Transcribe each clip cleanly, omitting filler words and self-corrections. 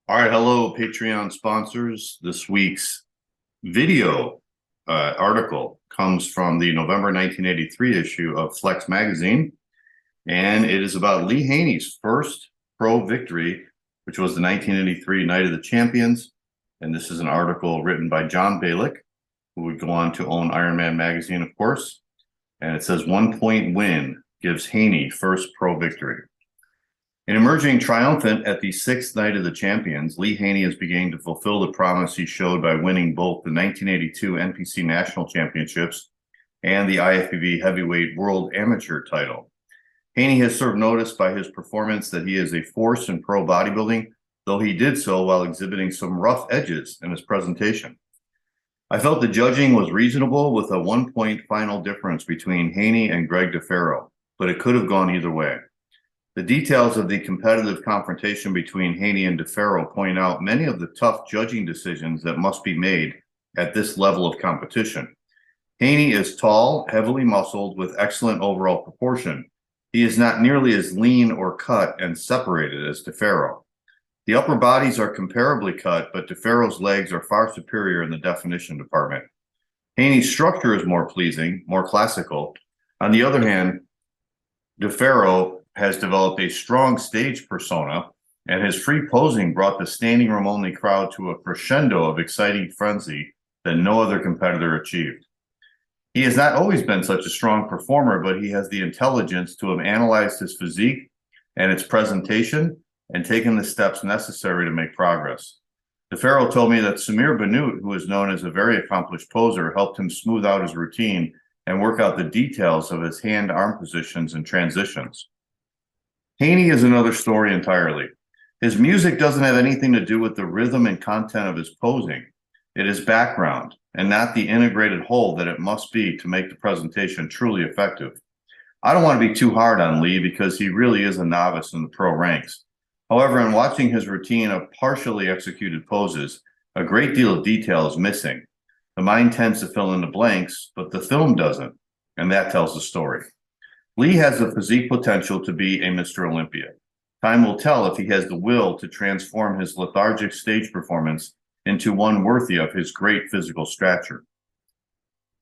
All right, hello, Patreon sponsors. This week's video article comes from the November 1983 issue of Flex magazine, and it is about Lee Haney's first pro victory, which was the 1983 Night of the Champions. And this is an article written by John Balick, who would go on to own Iron Man magazine, of course. And it says 1 point win gives Haney first pro victory. In emerging triumphant at the sixth Night of the Champions, Lee Haney is beginning to fulfill the promise he showed by winning both the 1982 NPC National Championships and the IFBB Heavyweight World Amateur title. Haney has served notice by his performance that he is a force in pro bodybuilding, though he did so while exhibiting some rough edges in his presentation. I felt the judging was reasonable with a 1 point final difference between Haney and Greg DeFaro, but it could have gone either way. The details of the competitive confrontation between Haney and DeFaro point out many of the tough judging decisions that must be made at this level of competition. Haney is tall, heavily muscled, with excellent overall proportion. He is not nearly as lean or cut and separated as DeFaro. The upper bodies are comparably cut, but DeFaro's legs are far superior in the definition department. Haney's structure is more pleasing, more classical. On the other hand, DeFaro has developed a strong stage persona, and his free posing brought the standing room only crowd to a crescendo of exciting frenzy that no other competitor achieved. He has not always been such a strong performer, but he has the intelligence to have analyzed his physique and its presentation and taken the steps necessary to make progress. DeFaro told me that Samir Bannout, who is known as a very accomplished poser, helped him smooth out his routine and work out the details of his hand-arm positions and transitions. Haney is another story entirely. His music doesn't have anything to do with the rhythm and content of his posing. It is background and not the integrated whole that it must be to make the presentation truly effective. I don't want to be too hard on Lee because he really is a novice in the pro ranks. However, in watching his routine of partially executed poses, a great deal of detail is missing. The mind tends to fill in the blanks, but the film doesn't, and that tells the story. Lee has the physique potential to be a Mr. Olympia. Time will tell if he has the will to transform his lethargic stage performance into one worthy of his great physical stature.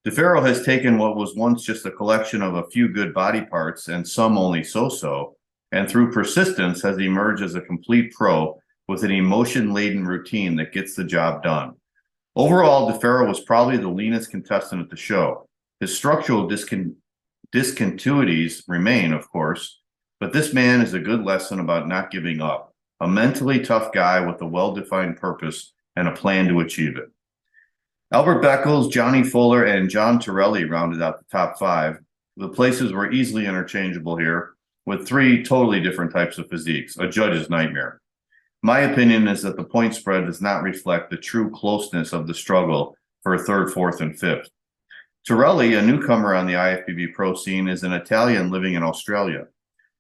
DeFaro has taken what was once just a collection of a few good body parts and some only so-so, and through persistence has emerged as a complete pro with an emotion-laden routine that gets the job done. Overall, DeFaro was probably the leanest contestant at the show. His structural discontinuities remain, of course, but this man is a good lesson about not giving up, a mentally tough guy with a well-defined purpose and a plan to achieve it. Albert Beckles, Johnny Fuller, and John Torelli rounded out the top five. The places were easily interchangeable here, with three totally different types of physiques, a judge's nightmare. My opinion is that the point spread does not reflect the true closeness of the struggle for third, fourth, and fifth. Torelli, a newcomer on the IFBB pro scene, is an Italian living in Australia.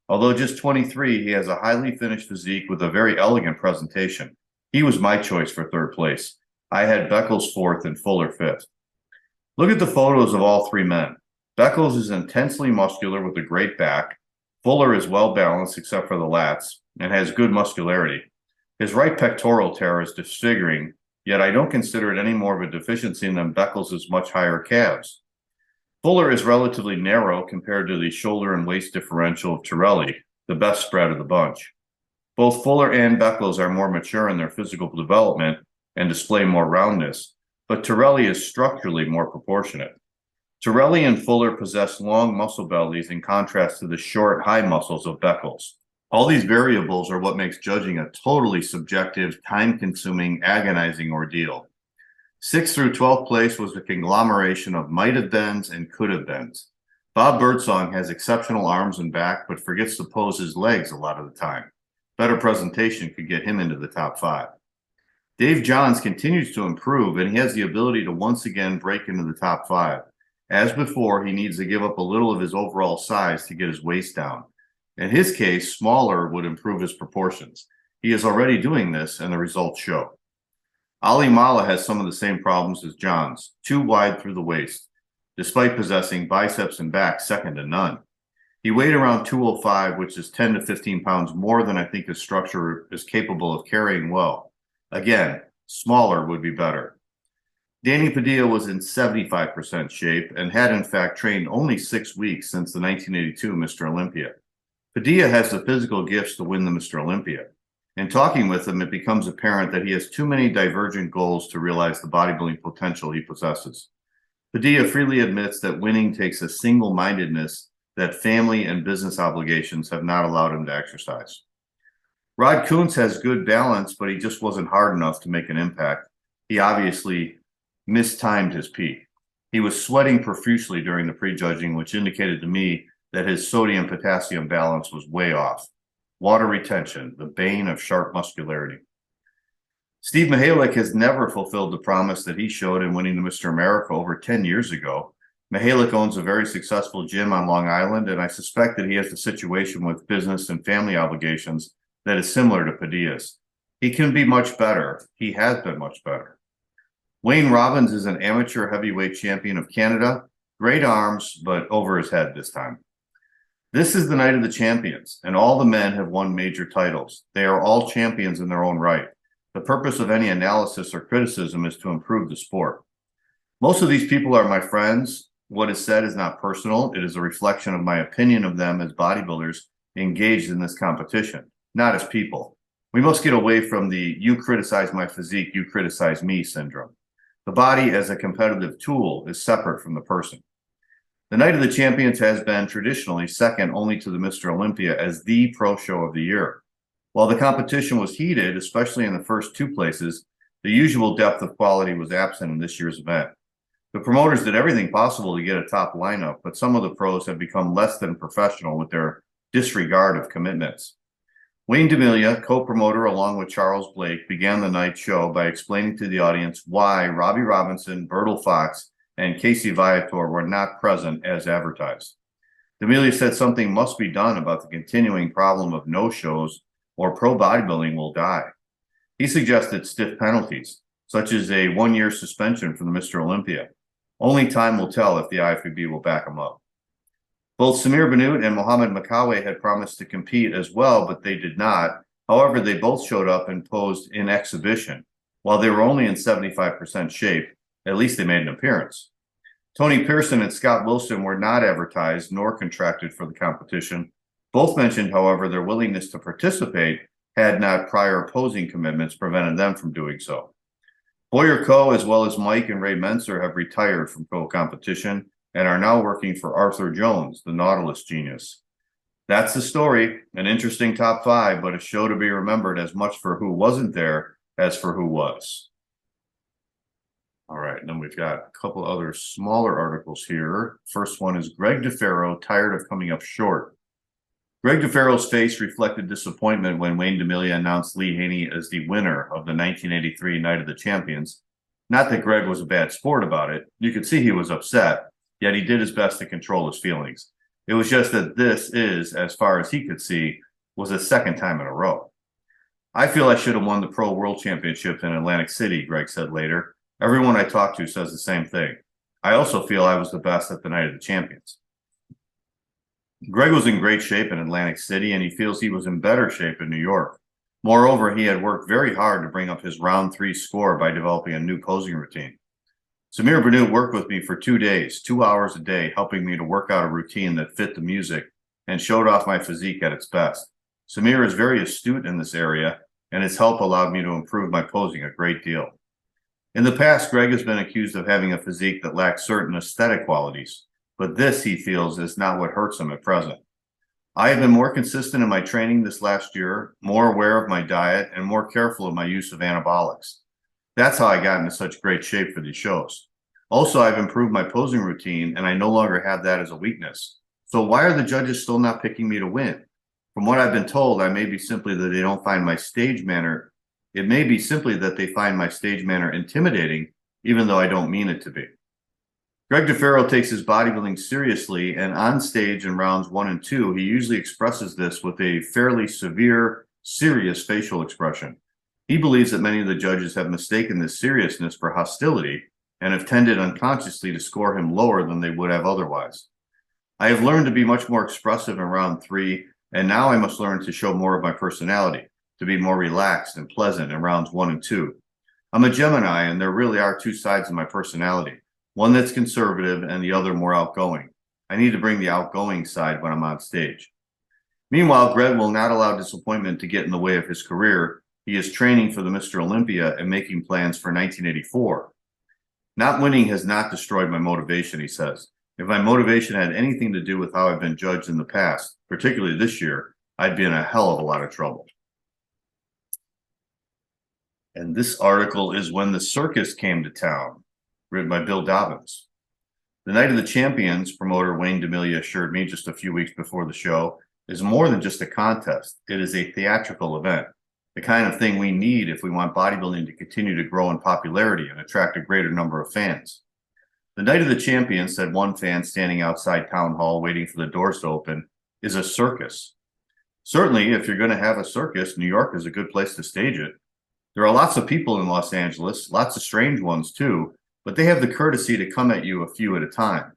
Although just 23, he has a highly finished physique with a very elegant presentation. He was my choice for third place. I had Beckles fourth and Fuller fifth. Look at the photos of all three men. Beckles is intensely muscular with a great back. Fuller is well balanced except for the lats and has good muscularity. His right pectoral tear is disfiguring, yet I don't consider it any more of a deficiency than Beckles' much higher calves. Fuller is relatively narrow compared to the shoulder and waist differential of Torelli, the best spread of the bunch. Both Fuller and Beckles are more mature in their physical development and display more roundness, but Torelli is structurally more proportionate. Torelli and Fuller possess long muscle bellies in contrast to the short, high muscles of Beckles. All these variables are what makes judging a totally subjective, time-consuming, agonizing ordeal. 6th through 12th place was a conglomeration of might-have-beens and could-have-beens. Bob Birdsong has exceptional arms and back, but forgets to pose his legs a lot of the time. Better presentation could get him into the top five. Dave Johns continues to improve, and he has the ability to once again break into the top five. As before, he needs to give up a little of his overall size to get his waist down. In his case, smaller would improve his proportions. He is already doing this, and the results show. Ali Mala has some of the same problems as Johns, too wide through the waist, despite possessing biceps and back second to none. He weighed around 205, which is 10 to 15 pounds more than I think his structure is capable of carrying well. Again, smaller would be better. Danny Padilla was in 75% shape and had in fact trained only 6 weeks since the 1982 Mr. Olympia. Padilla has the physical gifts to win the Mr. Olympia. In talking with him, it becomes apparent that he has too many divergent goals to realize the bodybuilding potential he possesses. Padilla freely admits that winning takes a single-mindedness that family and business obligations have not allowed him to exercise. Rod Kuntz has good balance, but he just wasn't hard enough to make an impact. He obviously mistimed his peak. He was sweating profusely during the prejudging, which indicated to me that his sodium-potassium balance was way off. Water retention, the bane of sharp muscularity. Steve Mihalik has never fulfilled the promise that he showed in winning the Mr. America over 10 years ago. Mihalik owns a very successful gym on Long Island, and I suspect that he has a situation with business and family obligations that is similar to Padilla's. He can be much better. He has been much better. Wayne Robbins is an amateur heavyweight champion of Canada. Great arms, but over his head this time. This is the night of the champions, and all the men have won major titles. They are all champions in their own right. The purpose of any analysis or criticism is to improve the sport. Most of these people are my friends. What is said is not personal. It is a reflection of my opinion of them as bodybuilders engaged in this competition, not as people. We must get away from the "you criticize my physique, you criticize me" syndrome. The body as a competitive tool is separate from the person. The Night of the Champions has been traditionally second only to the Mr. Olympia as the pro show of the year. While the competition was heated, especially in the first two places, the usual depth of quality was absent in this year's event. The promoters did everything possible to get a top lineup, but some of the pros have become less than professional with their disregard of commitments. Wayne DeMiglia, co-promoter along with Charles Blake, began the night show by explaining to the audience why Robbie Robinson, Bertil Fox, and Casey Viator were not present as advertised. DeMiglia said something must be done about the continuing problem of no-shows or pro bodybuilding will die. He suggested stiff penalties, such as a 1-year suspension from the Mr. Olympia. Only time will tell if the IFBB will back him up. Both Samir Bannout and Mohammed Makawe had promised to compete as well, but they did not. However, they both showed up and posed in exhibition. While they were only in 75% shape, at least they made an appearance. Tony Pearson and Scott Wilson were not advertised nor contracted for the competition. Both mentioned, however, their willingness to participate had not prior opposing commitments prevented them from doing so. Boyer Coe, as well as Mike and Ray Menser, have retired from co-competition and are now working for Arthur Jones, the Nautilus genius. That's the story, an interesting top 5, but a show to be remembered as much for who wasn't there as for who was. All right, and then we've got a couple other smaller articles here. First one is Greg DeFaro, tired of coming up short. Greg DeFaro's face reflected disappointment when Wayne DeMiglia announced Lee Haney as the winner of the 1983 Night of the Champions. Not that Greg was a bad sport about it. You could see he was upset, yet he did his best to control his feelings. It was just that this is, as far as he could see, was the second time in a row. I feel I should have won the Pro World Championship in Atlantic City, Greg said later. Everyone I talked to says the same thing. I also feel I was the best at the Night of the Champions. Greg was in great shape in Atlantic City, and he feels he was in better shape in New York. Moreover, he had worked very hard to bring up his round 3 score by developing a new posing routine. Samir Bannout worked with me for 2 days, 2 hours a day, helping me to work out a routine that fit the music and showed off my physique at its best. Samir is very astute in this area, and his help allowed me to improve my posing a great deal. In the past, Greg has been accused of having a physique that lacks certain aesthetic qualities, but this, he feels, is not what hurts him at present. I have been more consistent in my training this last year, more aware of my diet, and more careful of my use of anabolics. That's how I got into such great shape for these shows. Also, I've improved my posing routine, and I no longer have that as a weakness. So why are the judges still not picking me to win? From what I've been told, it may be simply that they don't find my stage manner. It may be simply that they find my stage manner intimidating, even though I don't mean it to be. Greg DeFaro takes his bodybuilding seriously, and on stage in rounds 1 and 2, he usually expresses this with a fairly severe, serious facial expression. He believes that many of the judges have mistaken this seriousness for hostility and have tended unconsciously to score him lower than they would have otherwise. I have learned to be much more expressive in round 3, and now I must learn to show more of my personality, to be more relaxed and pleasant in rounds 1 and 2. I'm a Gemini, and there really are two sides of my personality, one that's conservative and the other more outgoing. I need to bring the outgoing side when I'm on stage. Meanwhile, Greg will not allow disappointment to get in the way of his career. He is training for the Mr. Olympia and making plans for 1984. Not winning has not destroyed my motivation, he says. If my motivation had anything to do with how I've been judged in the past, particularly this year, I'd be in a hell of a lot of trouble. And this article is When the Circus Came to Town, written by Bill Dobbins. The Night of the Champions, promoter Wayne DeMilia assured me just a few weeks before the show, is more than just a contest. It is a theatrical event, the kind of thing we need if we want bodybuilding to continue to grow in popularity and attract a greater number of fans. The Night of the Champions, said one fan standing outside Town Hall waiting for the doors to open, is a circus. Certainly, if you're going to have a circus, New York is a good place to stage it. There are lots of people in Los Angeles, lots of strange ones too, but they have the courtesy to come at you a few at a time.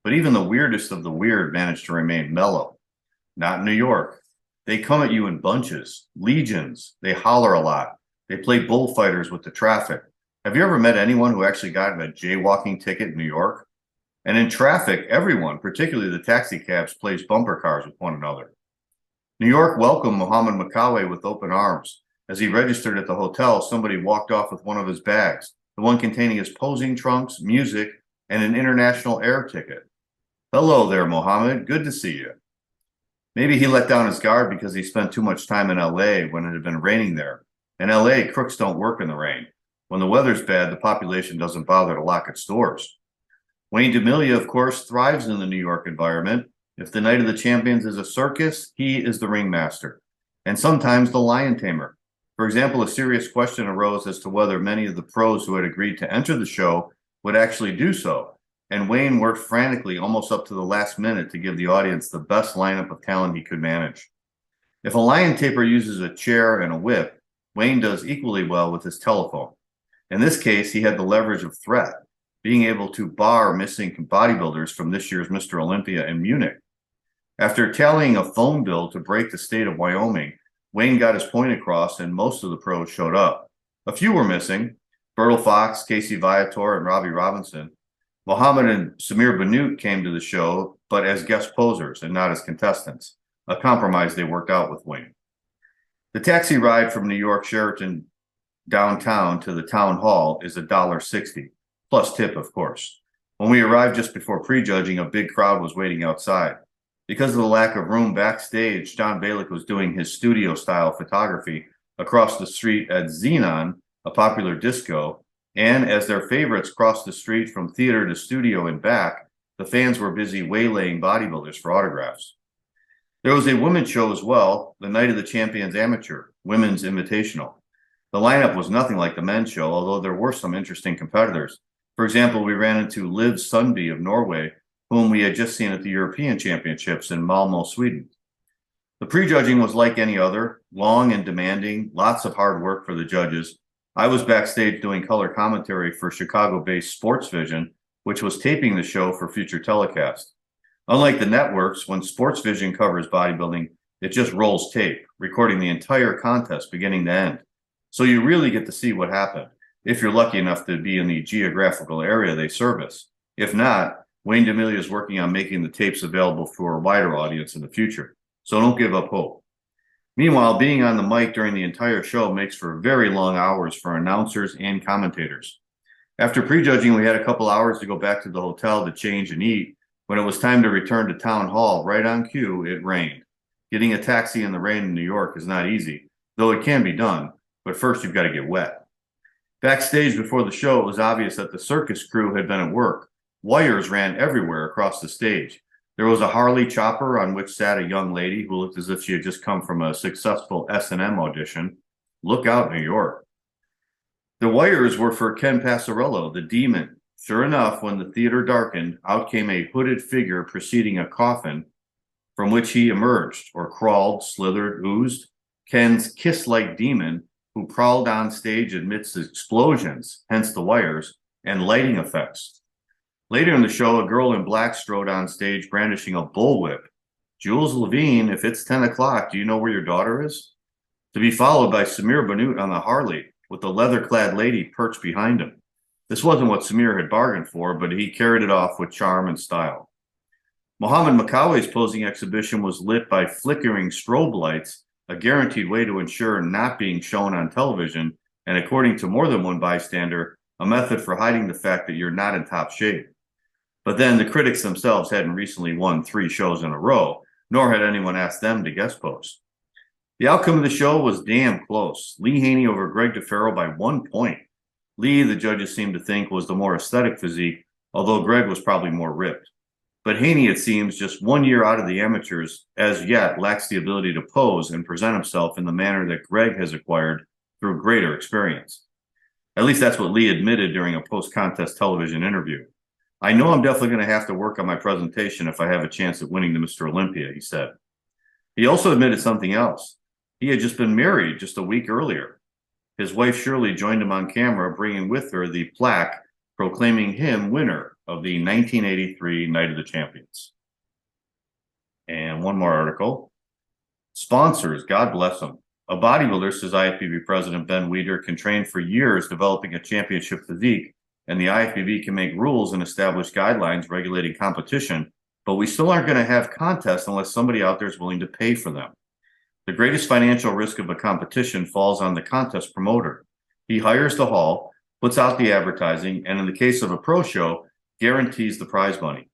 But even the weirdest of the weird manage to remain mellow. Not in New York. They come at you in bunches, legions. They holler a lot. They play bullfighters with the traffic. Have you ever met anyone who actually got a jaywalking ticket in New York? And in traffic, everyone, particularly the taxi cabs, plays bumper cars with one another. New York welcomed Muhammad Makawe with open arms. As he registered at the hotel, somebody walked off with one of his bags, the one containing his posing trunks, music, and an international air ticket. Hello there, Muhammad. Good to see you. Maybe he let down his guard because he spent too much time in LA when it had been raining there. In LA, crooks don't work in the rain. When the weather's bad, the population doesn't bother to lock its doors. Wayne DeMilia, of course, thrives in the New York environment. If the Night of the Champions is a circus, he is the ringmaster, and sometimes the lion tamer. For example, a serious question arose as to whether many of the pros who had agreed to enter the show would actually do so. And Wayne worked frantically almost up to the last minute to give the audience the best lineup of talent he could manage. If a lion tamer uses a chair and a whip, Wayne does equally well with his telephone. In this case, he had the leverage of threat, being able to bar missing bodybuilders from this year's Mr. Olympia in Munich. After tallying a phone bill to break the state of Wyoming, Wayne got his point across and most of the pros showed up. A few were missing: Bertil Fox, Casey Viator, and Robbie Robinson. Muhammad and Samir Bannout came to the show, but as guest posers and not as contestants, a compromise they worked out with Wayne. The taxi ride from New York Sheraton downtown to the town hall is $1.60, plus tip, of course. When we arrived just before prejudging, a big crowd was waiting outside. Because of the lack of room backstage, John Balick was doing his studio-style photography across the street at Xenon, a popular disco, and as their favorites crossed the street from theater to studio and back, the fans were busy waylaying bodybuilders for autographs. There was a women's show as well, the Night of the Champions Amateur, Women's Invitational. The lineup was nothing like the men's show, although there were some interesting competitors. For example, we ran into Liv Sundby of Norway, whom we had just seen at the European Championships in Malmö, Sweden. The prejudging was like any other, long and demanding, lots of hard work for the judges. I was backstage doing color commentary for Chicago-based Sports Vision, which was taping the show for future telecast. Unlike the networks, when Sports Vision covers bodybuilding, it just rolls tape, recording the entire contest beginning to end. So you really get to see what happened, if you're lucky enough to be in the geographical area they service. If not, Wayne DeMilia is working on making the tapes available for a wider audience in the future, so don't give up hope. Meanwhile, being on the mic during the entire show makes for very long hours for announcers and commentators. After prejudging, we had a couple hours to go back to the hotel to change and eat. When it was time to return to town hall, right on cue, it rained. Getting a taxi in the rain in New York is not easy, though it can be done, but first you've got to get wet. Backstage before the show, it was obvious that the circus crew had been at work. Wires ran everywhere across the stage. There was a Harley chopper on which sat a young lady who looked as if she had just come from a successful S&M audition. Look out, New York. The wires were for Ken Passarello, the demon. Sure enough, when the theater darkened, out came a hooded figure preceding a coffin from which he emerged, or crawled, slithered, oozed. Ken's kiss-like demon, who prowled on stage amidst explosions, hence the wires, and lighting effects. Later in the show, a girl in black strode on stage brandishing a bullwhip. Jules Levine, if it's 10 o'clock, do you know where your daughter is? to be followed by Samir Bannout on the Harley with the leather-clad lady perched behind him. This wasn't what Samir had bargained for, but he carried it off with charm and style. Mohammed Makaway's posing exhibition was lit by flickering strobe lights, a guaranteed way to ensure not being shown on television, and according to more than one bystander, a method for hiding the fact that you're not in top shape. But then the critics themselves hadn't recently won 3 shows in a row, nor had anyone asked them to guest post. The outcome of the show was damn close. Lee Haney over Greg DeFaro by 1 point. Lee, the judges seemed to think, was the more aesthetic physique, although Greg was probably more ripped. But Haney, it seems, just 1 year out of the amateurs, as yet lacks the ability to pose and present himself in the manner that Greg has acquired through greater experience. At least that's what Lee admitted during a post-contest television interview. "I know I'm definitely going to have to work on my presentation if I have a chance at winning the Mr. Olympia," he said. He also admitted something else. He had just been married just a week earlier. His wife Shirley joined him on camera, bringing with her the plaque proclaiming him winner of the 1983 Night of the Champions. And one more article. Sponsors, God bless them. A bodybuilder, says IFBB President Ben Weider, can train for years developing a championship physique, and the IFBB can make rules and establish guidelines regulating competition, but we still aren't going to have contests unless somebody out there is willing to pay for them. The greatest financial risk of a competition falls on the contest promoter. He hires the hall, puts out the advertising, and in the case of a pro show, guarantees the prize money.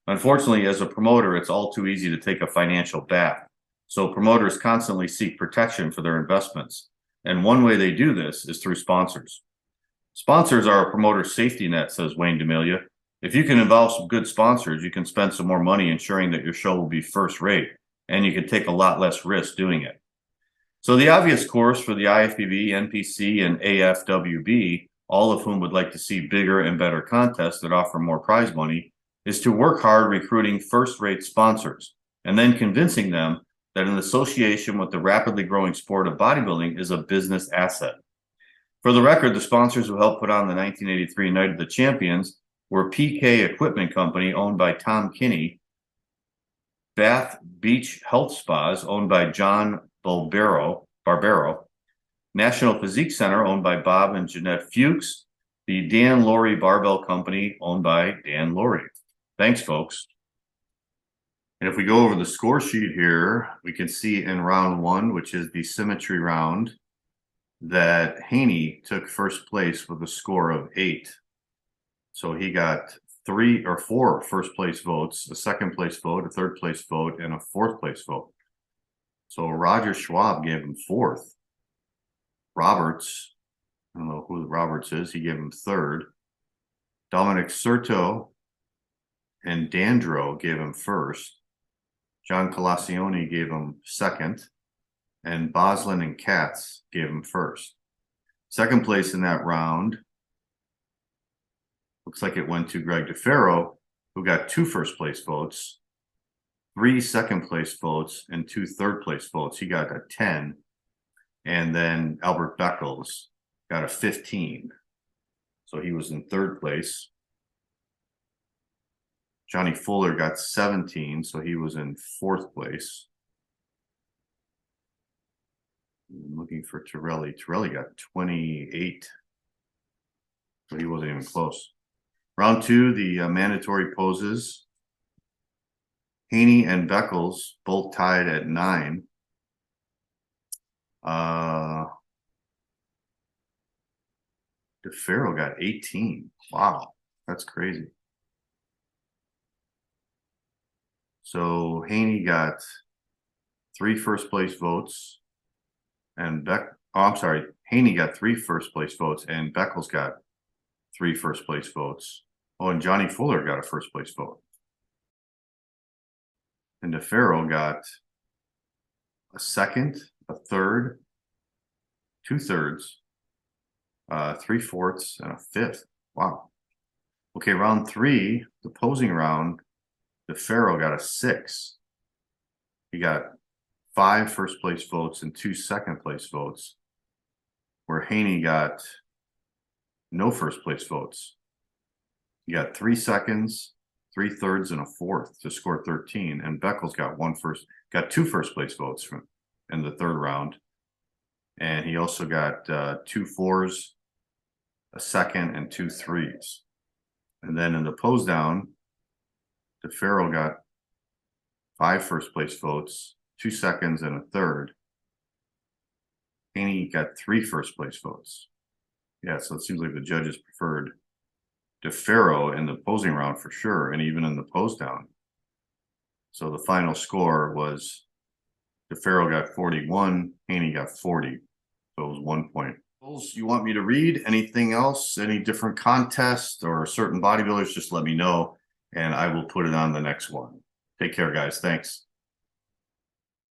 Unfortunately, as a promoter, it's all too easy to take a financial bath. So promoters constantly seek protection for their investments. And one way they do this is through sponsors. Sponsors are a promoter's safety net, says Wayne D'Amelia. If you can involve some good sponsors, you can spend some more money ensuring that your show will be first rate, and you can take a lot less risk doing it. So the obvious course for the IFBB, NPC, and AFWB, all of whom would like to see bigger and better contests that offer more prize money, is to work hard recruiting first-rate sponsors, and then convincing them that an association with the rapidly growing sport of bodybuilding is a business asset. For the record, the sponsors who helped put on the 1983 Night of the Champions were PK Equipment Company, owned by Tom Kinney, Bath Beach Health Spas, owned by John Barbero, National Physique Center, owned by Bob and Jeanette Fuchs, the Dan Laurie Barbell Company, owned by Dan Laurie. Thanks, folks. And if we go over the score sheet here, we can see in round 1, which is the symmetry round, that Haney took first place with a score of 8. So he got 3 or 4 first place votes, a second place vote, a third place vote, and a fourth place vote. So Roger Schwab gave him 4th. Roberts, I don't know who Roberts is, he gave him 3rd. Dominic Serto and Dandro gave him 1st. John Colacione gave him 2nd, and Boslin and Katz gave him 1st. Second place in that round, looks like it went to Greg DeFaro, who got 2 first place votes, 3 second place votes, and 2 third place votes. He got a 10, and then Albert Beckles got a 15. So he was in 3rd place. Johnny Fuller got 17, so he was in 4th place. I'm looking for Torelli. Torelli got 28, so he wasn't even close. Round 2, the mandatory poses. Haney and Beckles both tied at 9. DeFaro got 18. Wow, that's crazy. So Haney got 3 first place votes, and Haney got 3 first place votes, and Beckles got 3 first place votes. Oh, and Johnny Fuller got a first place vote. And DeFaro got a 2nd, a 3rd, 2 thirds, 3 fourths, and a 5th. Wow. Okay, round 3, the posing round, DeFaro got a 6. He got 5 first place votes and 2 second place votes, where Haney got no first place votes. He got 3 seconds, 3 thirds, and a 4th to score 13. And Beckles got 2 first place votes in the 3rd round. And he also got 2 4s, a second, and 2 3s. And then in the pose down, DeFaro got 5 first place votes, 2 seconds, and a third. Haney got 3 first place votes. Yeah, so it seems like the judges preferred DeFaro in the posing round for sure, and even in the pose down. So the final score was DeFaro got 41, Haney got 40. So it was 1 point. You want me to read anything else, any different contests or certain bodybuilders, just let me know and I will put it on the next one. Take care, guys. Thanks.